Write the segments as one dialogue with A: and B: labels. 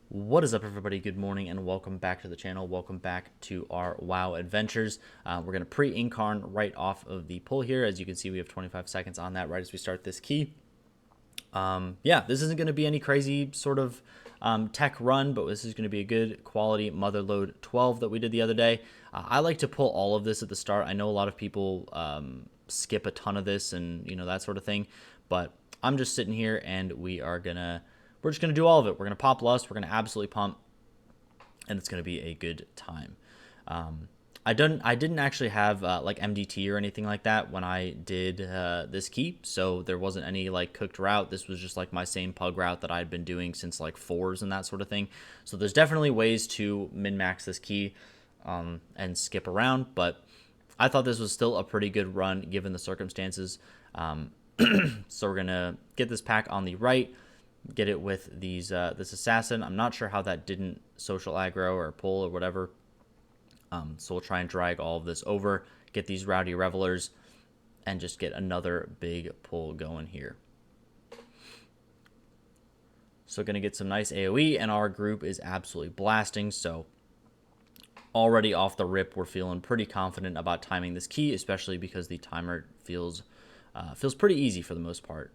A: What is up, everybody? Good morning and welcome back to the channel. Welcome back to our WoW adventures. We're going to pre-incarn right off of the pull here. As you can see, we have 25 seconds on that right as we start this key. Yeah, this isn't going to be any crazy sort of tech run, but this is going to be a good quality Motherlode 12 that we did the other day. I like to pull all of this at the start. I know a lot of people skip a ton of this and that sort of thing, but I'm just sitting here and we're just gonna do all of it. We're gonna pop lust. We're gonna absolutely pump, and it's gonna be a good time. I didn't actually have like MDT or anything like that when I did this key, so there wasn't any like cooked route. This was just like my same pug route that I'd been doing since like fours and that sort of thing. So there's definitely ways to min max this key and skip around, but I thought this was still a pretty good run given the circumstances. So we're gonna get this pack on the right, get it with these this assassin. I'm not sure how that didn't social aggro or pull or whatever. So we'll try and drag all of this over, get these rowdy revelers, and just get another big pull going here. So gonna get some nice AoE, and our group is absolutely blasting. So already off the rip, we're feeling pretty confident about timing this key, especially because the timer feels pretty easy for the most part.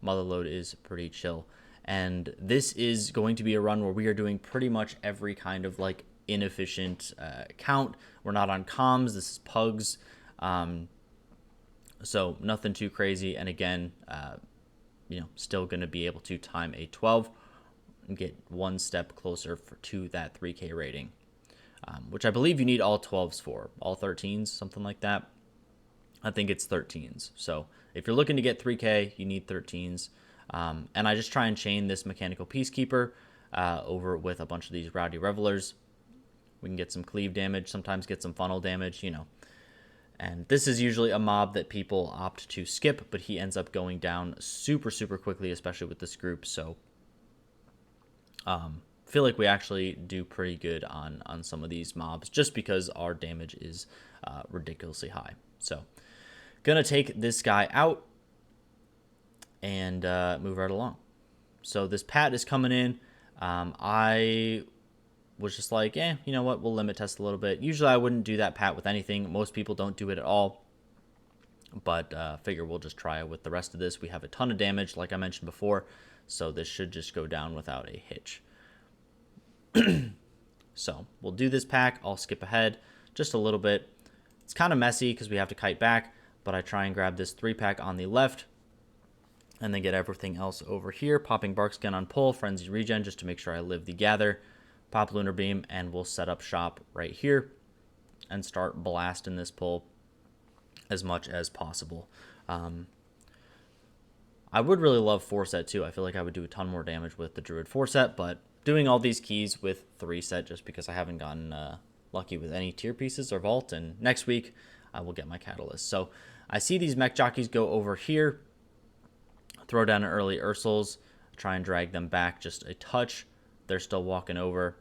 A: Motherlode is pretty chill, and this is going to be a run where we are doing pretty much every kind of like inefficient count. We're not on comms. This is pugs, so nothing too crazy. And again, still going to be able to time a 12 and get one step closer to that 3K rating, which I believe you need all 12s for, all 13s, something like that. I think it's 13s. So if you're looking to get 3K, you need 13s. And I just try and chain this mechanical peacekeeper over with a bunch of these rowdy revelers. We can get some cleave damage, sometimes get some funnel damage, And this is usually a mob that people opt to skip, but he ends up going down super, super quickly, especially with this group. So feel like we actually do pretty good on some of these mobs just because our damage is ridiculously high. So gonna take this guy out and move right along. So this pat is coming in. I was just like, you know what? We'll limit test a little bit. Usually I wouldn't do that pat with anything. Most people don't do it at all. But figure we'll just try it with the rest of this. We have a ton of damage, like I mentioned before. So this should just go down without a hitch. So we'll do this pack. I'll skip ahead just a little bit. It's kind of messy because we have to kite back. But I try and grab this 3-pack on the left. And then get everything else over here. Popping Barkskin on pull. Frenzy regen just to make sure I live the gather. Pop Lunar Beam, and we'll set up shop right here and start blasting this pull as much as possible. I would really love 4-set too. I feel like I would do a ton more damage with the Druid 4-set, but doing all these keys with 3-set just because I haven't gotten lucky with any tier pieces or vault, and next week I will get my catalyst. So I see these mech jockeys go over here, throw down an early Ursals, try and drag them back just a touch. They're still walking over.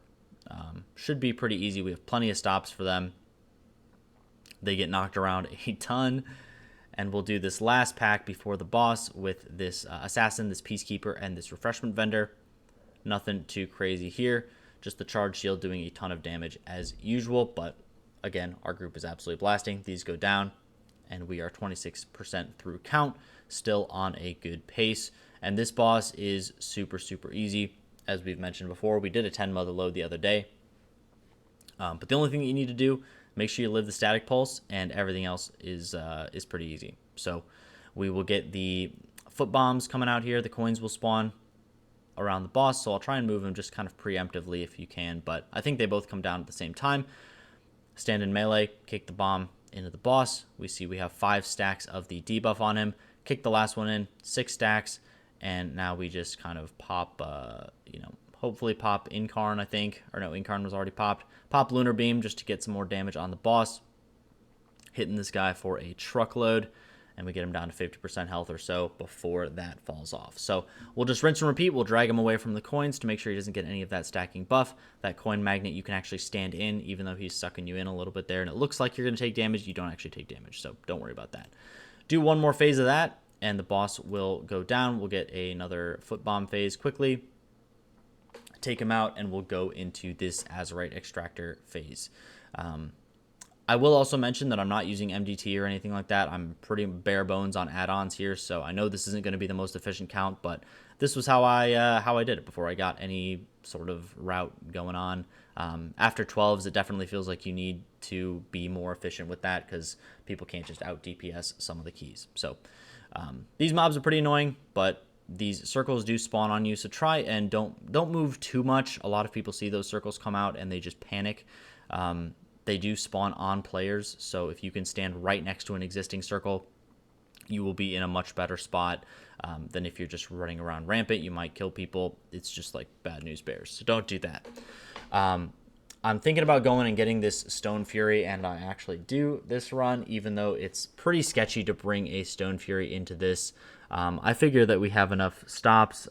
A: Should be pretty easy. We have plenty of stops for them. They get knocked around a ton. And we'll do this last pack before the boss with this assassin, this peacekeeper, and this refreshment vendor. Nothing too crazy here. Just the charge shield doing a ton of damage as usual. But again, our group is absolutely blasting. These go down. And we are 26% through count. Still on a good pace. And this boss is super, super easy. As we've mentioned before, we did a 10 Motherlode the other day. But the only thing that you need to do, make sure you live the static pulse, and everything else is pretty easy. So we will get the foot bombs coming out here. The coins will spawn around the boss, so I'll try and move them just kind of preemptively if you can. But I think they both come down at the same time. Stand in melee, kick the bomb into the boss. We see we have 5 stacks of the debuff on him. Kick the last one in, 6 stacks. And now we just kind of pop, hopefully pop Incarn, I think. Or no, Incarn was already popped. Pop Lunar Beam just to get some more damage on the boss. Hitting this guy for a truckload. And we get him down to 50% health or so before that falls off. So we'll just rinse and repeat. We'll drag him away from the coins to make sure he doesn't get any of that stacking buff. That coin magnet you can actually stand in, even though he's sucking you in a little bit there. And it looks like you're going to take damage. You don't actually take damage, so don't worry about that. Do one more phase of that, and the boss will go down. We'll get another foot bomb phase quickly. take him out, and we'll go into this Azerite extractor phase. I will also mention that I'm not using MDT or anything like that. I'm pretty bare bones on add-ons here, so I know this isn't going to be the most efficient count, but this was how I did it before I got any sort of route going on. After 12s, it definitely feels like you need to be more efficient with that because people can't just out DPS some of the keys. So these mobs are pretty annoying, but these circles do spawn on you, so try and don't move too much. A lot of people see those circles come out and they just panic. They do spawn on players, so if you can stand right next to an existing circle, you will be in a much better spot than if you're just running around rampant. You might kill people. It's just like bad news bears, so don't do that. I'm thinking about going and getting this Stone Fury, and I actually do this run, even though it's pretty sketchy to bring a Stone Fury into this. I figure that we have enough stops,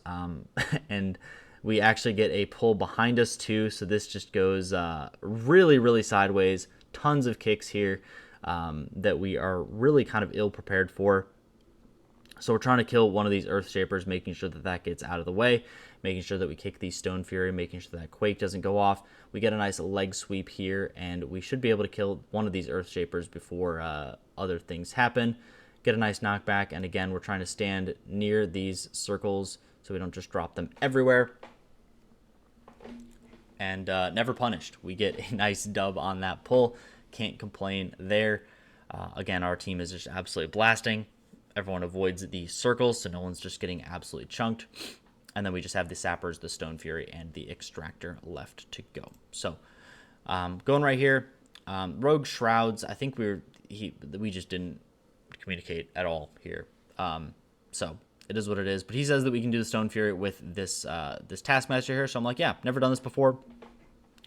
A: and we actually get a pull behind us too, so this just goes really, really sideways. Tons of kicks here that we are really kind of ill prepared for. So we're trying to kill one of these Earth Shapers, making sure that that gets out of the way, making sure that we kick these Stone Fury, making sure that Quake doesn't go off. We get a nice leg sweep here, and we should be able to kill one of these Earth Shapers before other things happen. Get a nice knockback, and again, we're trying to stand near these circles so we don't just drop them everywhere. And never punished. We get a nice dub on that pull. Can't complain there. Again, our team is just absolutely blasting. Everyone avoids the circles, so no one's just getting absolutely chunked. And then we just have the Sappers, the Stone Fury, and the Extractor left to go. So going right here, Rogue Shrouds. I think we just didn't communicate at all here. So it is what it is. But he says that we can do the Stone Fury with this this Taskmaster here. So I'm like, yeah, never done this before.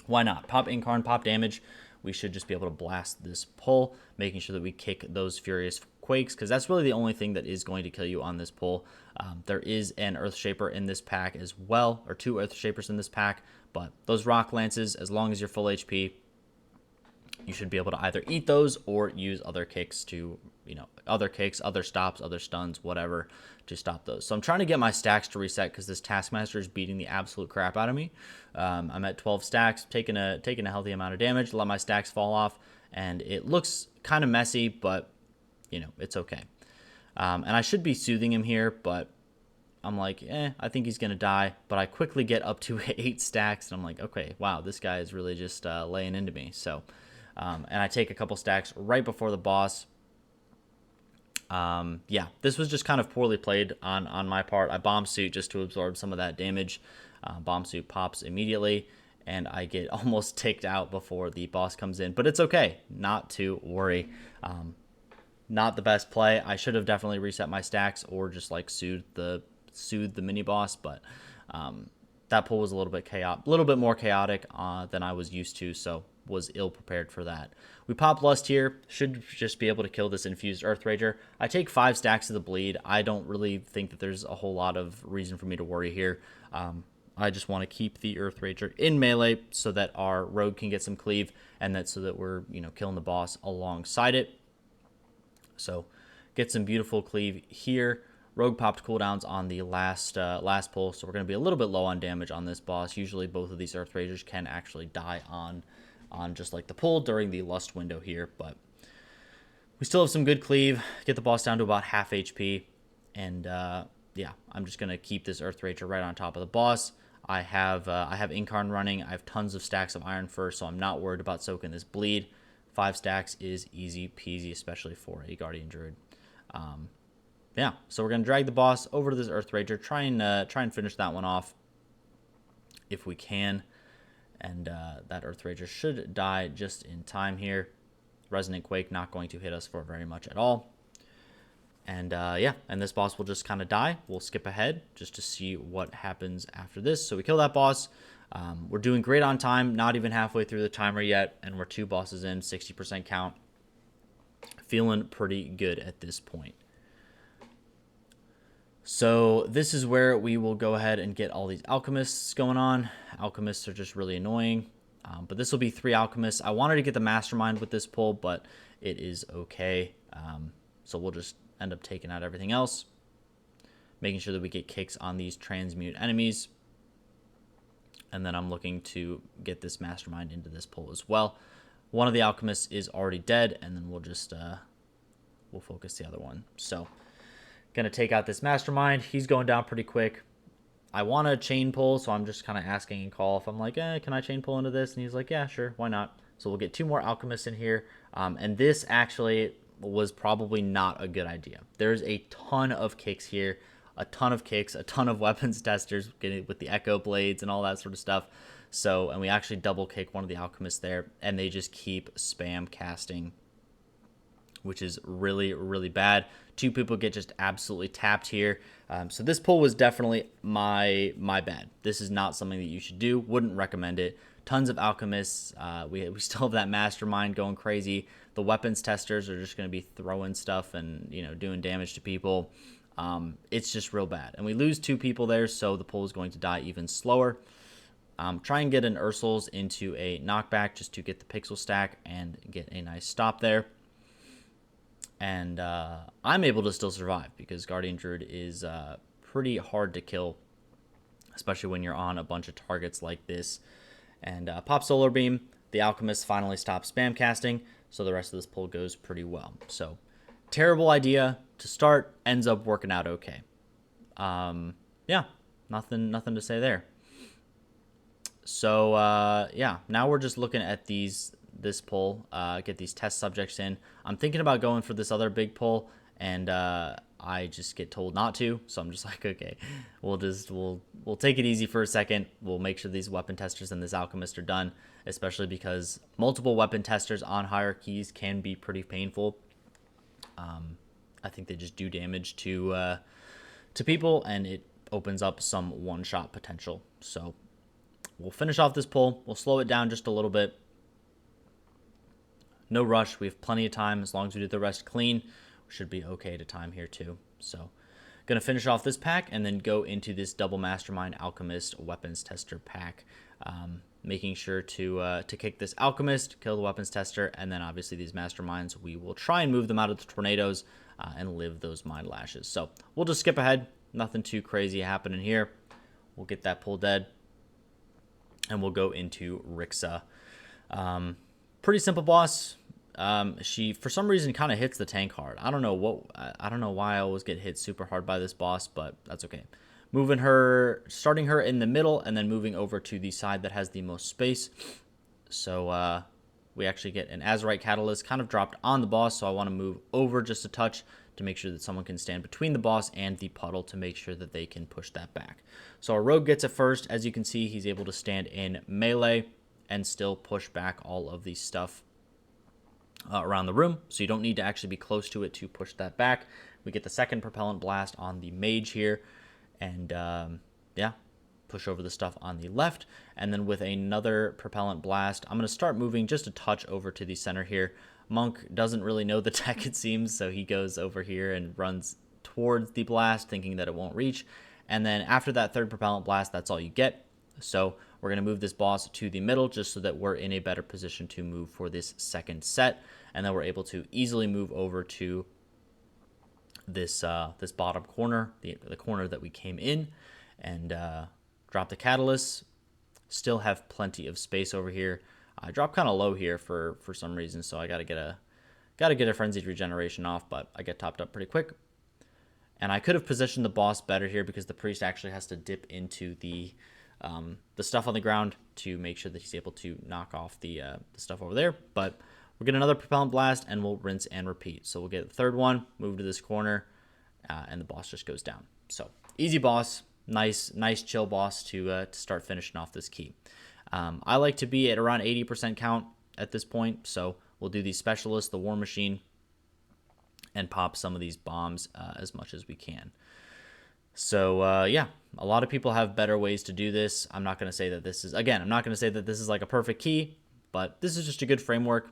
A: Why not? Pop Incarn, pop damage. We should just be able to blast this pull, making sure that we kick those Furious Quakes, because that's really the only thing that is going to kill you on this pull. There is an Earth Shaper in this pack as well, or 2 Earth Shapers in this pack, but those Rock Lances, as long as you're full HP, you should be able to either eat those or use other kicks to, other kicks, other stops, other stuns, whatever, to stop those. So I'm trying to get my stacks to reset because this Taskmaster is beating the absolute crap out of me. I'm at 12 stacks, taking a healthy amount of damage, let my stacks fall off, and it looks kind of messy, but, it's okay. And I should be soothing him here, but I'm like, I think he's going to die. But I quickly get up to 8 stacks, and I'm like, okay, wow, this guy is really just laying into me. So, and I take a couple stacks right before the boss. Yeah, this was just kind of poorly played on my part. I bomb suit just to absorb some of that damage. Bomb suit pops immediately, and I get almost ticked out before the boss comes in. But it's okay, not to worry. Not the best play. I should have definitely reset my stacks or just like soothed the mini boss, but that pull was a little bit more chaotic than I was used to, so was ill prepared for that. We pop Lust here, should just be able to kill this infused Earth Rager. I take 5 stacks of the bleed. I don't really think that there's a whole lot of reason for me to worry here. I just want to keep the Earth Rager in melee so that our rogue can get some cleave, and so that we're killing the boss alongside it. So get some beautiful cleave here. Rogue popped cooldowns on the last pull, so we're going to be a little bit low on damage on this boss. Usually both of these Earth Ragers can actually die on just like the pull during the Lust window here, but we still have some good cleave. Get the boss down to about half HP, and yeah, I'm just going to keep this Earth Rager right on top of the boss. I have Incarn running. I have tons of stacks of Iron Fur, so I'm not worried about soaking this bleed. 5 stacks is easy peasy, especially for a Guardian Druid. Yeah, so we're going to drag the boss over to this Earth Rager, try and finish that one off if we can. And that Earth Rager should die just in time here. Resonant Quake not going to hit us for very much at all. And yeah, and this boss will just kind of die. We'll skip ahead just to see what happens after this. So we kill that boss. We're doing great on time, not even halfway through the timer yet, and we're 2 bosses in, 60% count. Feeling pretty good at this point. So this is where we will go ahead and get all these alchemists going on. Alchemists are just really annoying, but this will be 3 alchemists. I wanted to get the mastermind with this pull, but it is okay. So we'll just end up taking out everything else, making sure that we get kicks on these transmute enemies. And then I'm looking to get this mastermind into this pull as well. One of the alchemists is already dead, and then we'll just we'll focus the other one. So gonna take out this mastermind. He's going down pretty quick. I want to chain pull, so I'm just kind of asking and call if I'm like, can I chain pull into this? And he's like, yeah, sure, why not? So we'll get 2 more alchemists in here. And this actually was probably not a good idea. There's a ton of kicks here, a ton of kicks, a ton of weapons testers with the echo blades and all that sort of stuff. So, and we actually double kick one of the alchemists there, and they just keep spam casting, which is really, really bad. 2 people get just absolutely tapped here. So this pull was definitely my bad. This is not something that you should do. Wouldn't recommend it. Tons of alchemists. We still have that mastermind going crazy. The weapons testers are just going to be throwing stuff and doing damage to people. It's just real bad. And we lose 2 people there, so the pull is going to die even slower. Try and get an Ursul's into a knockback just to get the pixel stack and get a nice stop there. And I'm able to still survive because Guardian Druid is pretty hard to kill, especially when you're on a bunch of targets like this. And pop Solar Beam, the Alchemist finally stops spam casting, so the rest of this pull goes pretty well. So terrible idea to start, ends up working out okay. Yeah, nothing to say there. So yeah, now we're just looking at this pull, get these test subjects in. I'm thinking about going for this other big pull, and I just get told not to. So I'm just like, okay, we'll take it easy for a second. We'll make sure these weapon testers and this alchemist are done, especially because multiple weapon testers on higher keys can be pretty painful. I think they just do damage to people, and it opens up some one-shot potential. So we'll finish off this pull. We'll slow it down just a little bit. No rush. We have plenty of time. As long as we do the rest clean, we should be okay to time here too. So going to finish off this pack and then go into this double mastermind alchemist weapons tester pack. Making sure to kick this alchemist, kill the weapons tester, and then obviously these masterminds, we will try and move them out of the tornadoes and live those mind lashes. So we'll just skip ahead. Nothing too crazy happening here. We'll get that pull dead, and we'll go into Rixa. Pretty simple boss. She for some reason kind of hits the tank hard. I don't know why I always get hit super hard by this boss, but that's okay. Starting her in the middle, and then moving over to the side that has the most space. So we actually get an Azurite Catalyst kind of dropped on the boss, so I want to move over just a touch to make sure that someone can stand between the boss and the puddle to make sure that they can push that back. So our rogue gets it first. As you can see, he's able to stand in melee and still push back all of the stuff around the room. So you don't need to actually be close to it to push that back. We get the second propellant blast on the mage here, and yeah, push over the stuff on the left. And then with another propellant blast, I'm going to start moving just a touch over to the center here. Monk doesn't really know the tech, it seems, so he goes over here and runs towards the blast, thinking that it won't reach. And then after that third propellant blast, that's all you get. So we're going to move this boss to the middle just so that we're in a better position to move for this second set. And then we're able to easily move over to this this bottom corner, the corner that we came in, and drop the catalyst. Still have plenty of space over here. I dropped kind of low here for some reason, so I gotta get a frenzied regeneration off, but I get topped up pretty quick. And I could have positioned the boss better here because the priest actually has to dip into the stuff on the ground to make sure that he's able to knock off the stuff over there. But we'll get another propellant blast, and we'll rinse and repeat. So we'll get the third one, move to this corner, and the boss just goes down. So easy boss, nice chill boss to start finishing off this key. I like to be at around 80% count at this point, so we'll do the specialist, the war machine, and pop some of these bombs as much as we can. So yeah, a lot of people have better ways to do this. I'm not going to say that this is, again, I'm not going to say that this is like a perfect key, but this is just a good framework.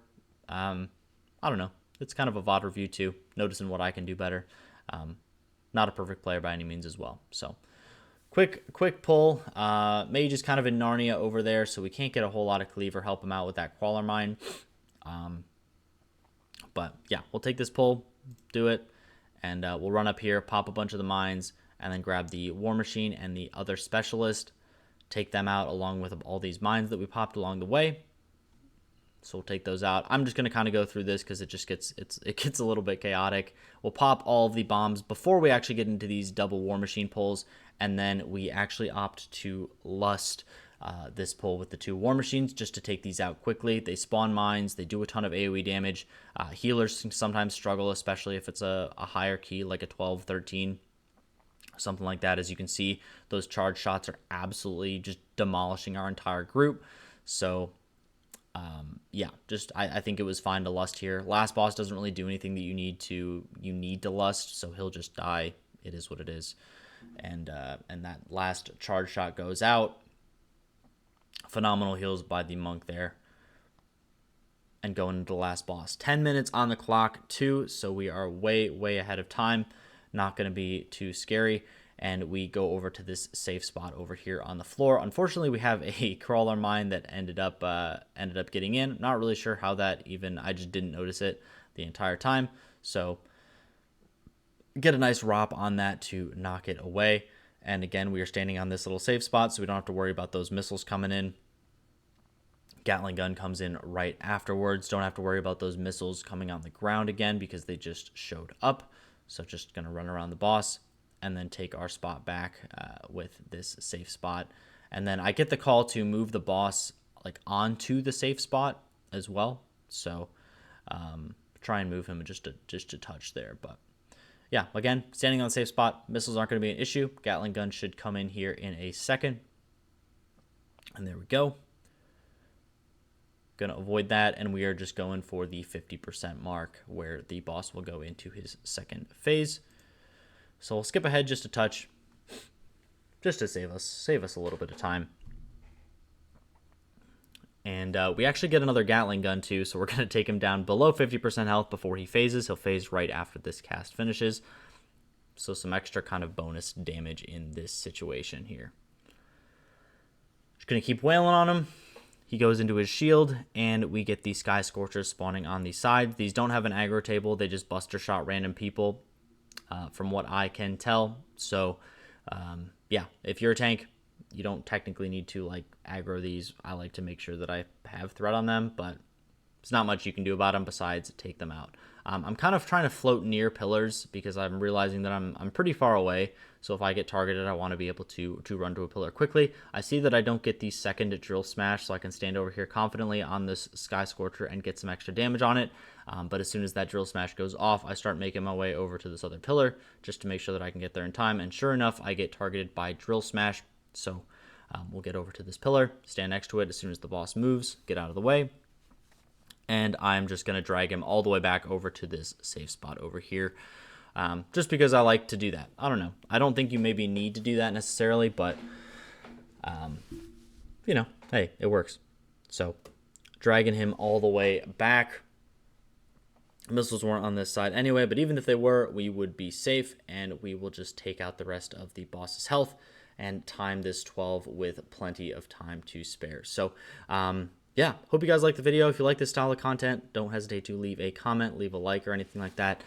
A: I don't know. It's kind of a VOD review too, noticing what I can do better. Not a perfect player by any means as well. So quick pull. Mage is kind of in Narnia over there, so we can't get a whole lot of cleave or help him out with that crawler mine. But yeah, we'll take this pull, do it, and we'll run up here, pop a bunch of the mines, and then grab the war machine and the other specialist take them out along with all these mines that we popped along the way. So we'll take those out. I'm just going to kind of go through this because it just gets it gets a little bit chaotic. We'll pop all of the bombs before we actually get into these double war machine pulls, and then we actually opt to lust this pull with the 2 war machines just to take these out quickly. They spawn mines. They do a ton of AoE damage. Healers can sometimes struggle, especially if it's a higher key like a 12, 13, something like that. As you can see, those charge shots are absolutely just demolishing our entire group. So yeah, just I think it was fine to lust here. Last boss doesn't really do anything that you need to lust, so he'll just die. It is what it is. And that last charge shot goes out. Phenomenal heals by the monk there. And going into the last boss. 10 minutes on the clock too, so we are way ahead of time. Not going to be too scary. And we go over to this safe spot over here on the floor. Unfortunately, we have a crawler mine that ended up getting in. Not really sure how that even, I just didn't notice it the entire time. So get a nice ROP on that to knock it away. And again, we are standing on this little safe spot, so we don't have to worry about those missiles coming in. Gatling gun comes in right afterwards. Don't have to worry about those missiles coming on the ground again because they just showed up. So just going to run around the boss and then take our spot back with this safe spot. And then I get the call to move the boss like onto the safe spot as well. So try and move him just a touch there. But yeah, again, standing on the safe spot, missiles aren't going to be an issue. Gatling gun should come in here in a second. And there we go. Going to avoid that, and we are just going for the 50% mark where the boss will go into his second phase. So we'll skip ahead just a touch, just to save us a little bit of time. And we actually get another Gatling gun too, so we're going to take him down below 50% health before he phases. He'll phase right after this cast finishes. So some extra kind of bonus damage in this situation here. Just going to keep wailing on him. He goes into his shield, and we get the Sky Scorchers spawning on the sides. These don't have an aggro table. They just buster shot random people, from what I can tell. So, yeah, if you're a tank, you don't technically need to, like, aggro these. I like to make sure that I have threat on them, but there's not much you can do about them besides take them out. I'm kind of trying to float near pillars because I'm realizing that I'm pretty far away. So if I get targeted, I want to be able to run to a pillar quickly. I see that I don't get the second drill smash, so I can stand over here confidently on this Sky Scorcher and get some extra damage on it. But as soon as that drill smash goes off, I start making my way over to this other pillar just to make sure that I can get there in time. And sure enough, I get targeted by drill smash. So we'll get over to this pillar, stand next to it as soon as the boss moves, get out of the way. And I'm just going to drag him all the way back over to this safe spot over here. Just because I like to do that. I don't know. I don't think you maybe need to do that necessarily, but, you know, hey, it works. So, dragging him all the way back. Missiles weren't on this side anyway, but even if they were, we would be safe, and we will just take out the rest of the boss's health and time this 12 with plenty of time to spare. So, yeah, hope you guys like the video. If you like this style of content, don't hesitate to leave a comment, leave a like, or anything like that.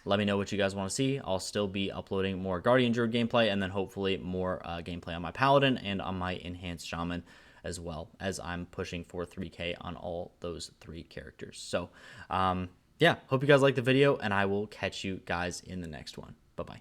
A: Let me know what you guys want to see. I'll still be uploading more Guardian Druid gameplay, and then hopefully more gameplay on my Paladin and on my Enhanced Shaman, as well as I'm pushing for 3K on all those 3 characters. So, yeah, hope you guys like the video, and I will catch you guys in the next one. Bye-bye.